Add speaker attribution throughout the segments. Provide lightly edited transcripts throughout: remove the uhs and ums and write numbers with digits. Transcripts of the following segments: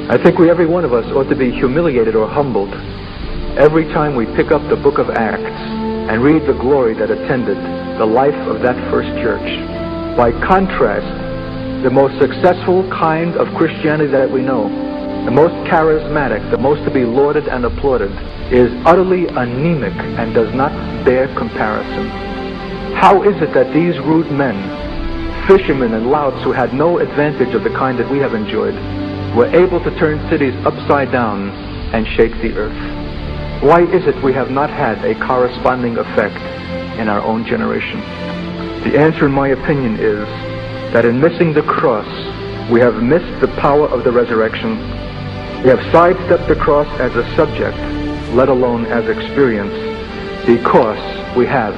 Speaker 1: I think every one of us ought to be humiliated or humbled every time we pick up the book of Acts and read the glory that attended the life of that first church. By contrast, the most successful kind of Christianity that we know, the most charismatic, the most to be lauded and applauded, is utterly anemic and does not bear comparison. How is it that these rude men, fishermen and louts who had no advantage of the kind that we have enjoyed, were able to turn cities upside down and shake the earth? Why is it we have not had a corresponding effect in our own generation? The answer, in my opinion, is that in missing the cross, we have missed the power of the resurrection. We have sidestepped the cross as a subject, let alone as experience, because we have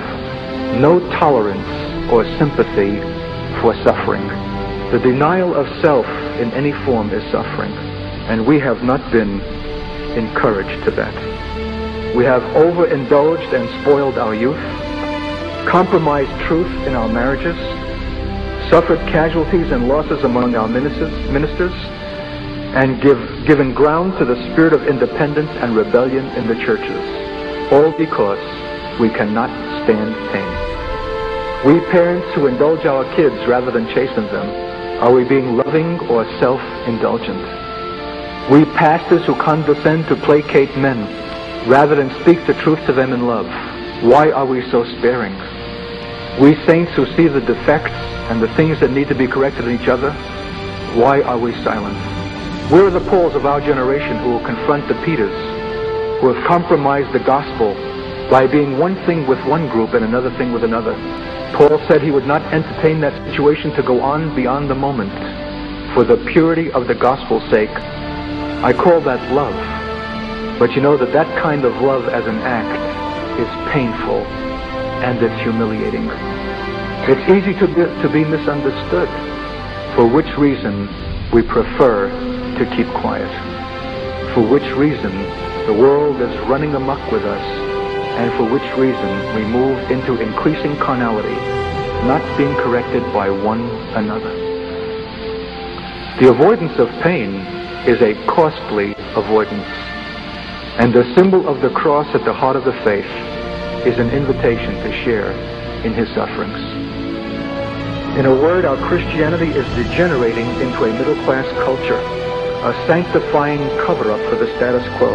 Speaker 1: no tolerance or sympathy for suffering. The denial of self in any form is suffering, and we have not been encouraged to that. We have overindulged and spoiled our youth, compromised truth in our marriages, suffered casualties and losses among our ministers, and given ground to the spirit of independence and rebellion in the churches, all because we cannot stand pain. We parents who indulge our kids rather than chasten them, are we being loving or self-indulgent? We pastors who condescend to placate men rather than speak the truth to them in love, why are we so sparing? We saints who see the defects and the things that need to be corrected in each other, why are we silent? Where are the Pauls of our generation who will confront the Peters, who have compromised the gospel by being one thing with one group and another thing with another? Paul said he would not entertain that situation to go on beyond the moment for the purity of the gospel's sake. I call that love. But you know that kind of love as an act is painful and it's humiliating. It's easy to be misunderstood, for which reason we prefer to keep quiet, for which reason the world is running amok with us, and for which reason we move into increasing carnality, not being corrected by one another. The avoidance of pain is a costly avoidance, and the symbol of the cross at the heart of the faith is an invitation to share in his sufferings. In a word, our Christianity is degenerating into a middle-class culture, a sanctifying cover-up for the status quo,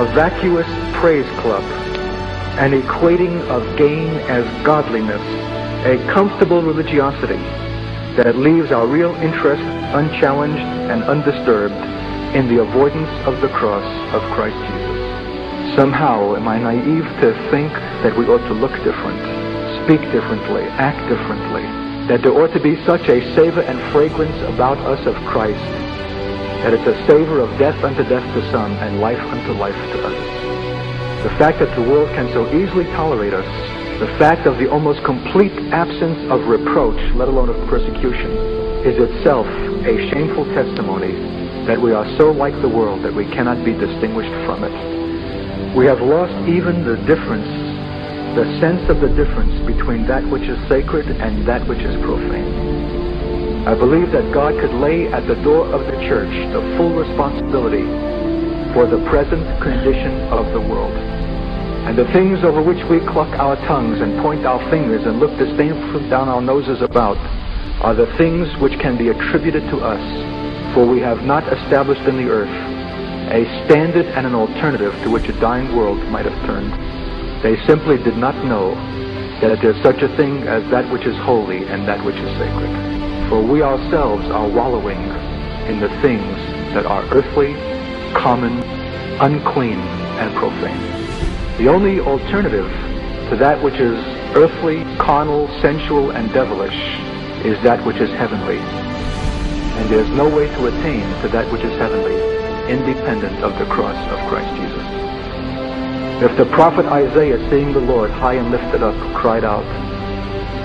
Speaker 1: a vacuous praise club, an equating of gain as godliness, a comfortable religiosity that leaves our real interest unchallenged and undisturbed in the avoidance of the cross of Christ Jesus. Somehow, am I naive to think that we ought to look different, speak differently, act differently, that there ought to be such a savor and fragrance about us of Christ, that it's a savor of death unto death to some and life unto life to others? The fact that the world can so easily tolerate us, the fact of the almost complete absence of reproach, let alone of persecution, is itself a shameful testimony that we are so like the world that we cannot be distinguished from it. We have lost even the difference, the sense of the difference between that which is sacred and that which is profane. I believe that God could lay at the door of the church the full responsibility for the present condition of the world. And the things over which we cluck our tongues and point our fingers and look disdainfully down our noses about are the things which can be attributed to us, for we have not established in the earth a standard and an alternative to which a dying world might have turned. They simply did not know that there is such a thing as that which is holy and that which is sacred. For we ourselves are wallowing in the things that are earthly, common, unclean, and profane. The only alternative to that which is earthly, carnal, sensual, and devilish is that which is heavenly. And there's no way to attain to that which is heavenly independent of the cross of Christ Jesus. If the prophet Isaiah, seeing the Lord high and lifted up, cried out,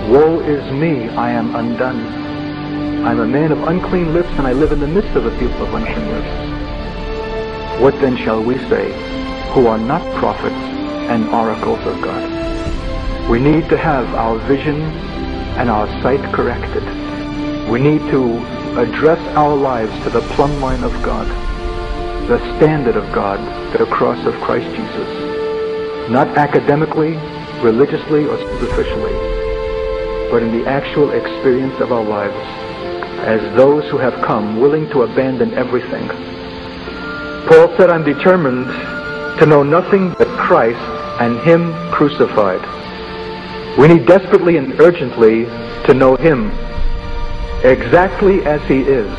Speaker 1: "Woe is me, I am undone. I'm a man of unclean lips, and I live in the midst of a people of unclean lips." What then shall we say, who are not prophets and oracles of God? We need to have our vision and our sight corrected. We need to address our lives to the plumb line of God. the standard of God, the cross of Christ Jesus. Not academically, religiously, or superficially, but in the actual experience of our lives as those who have come willing to abandon everything. Paul said, I'm determined to know nothing but Christ and Him crucified. We need desperately and urgently to know Him exactly as He is.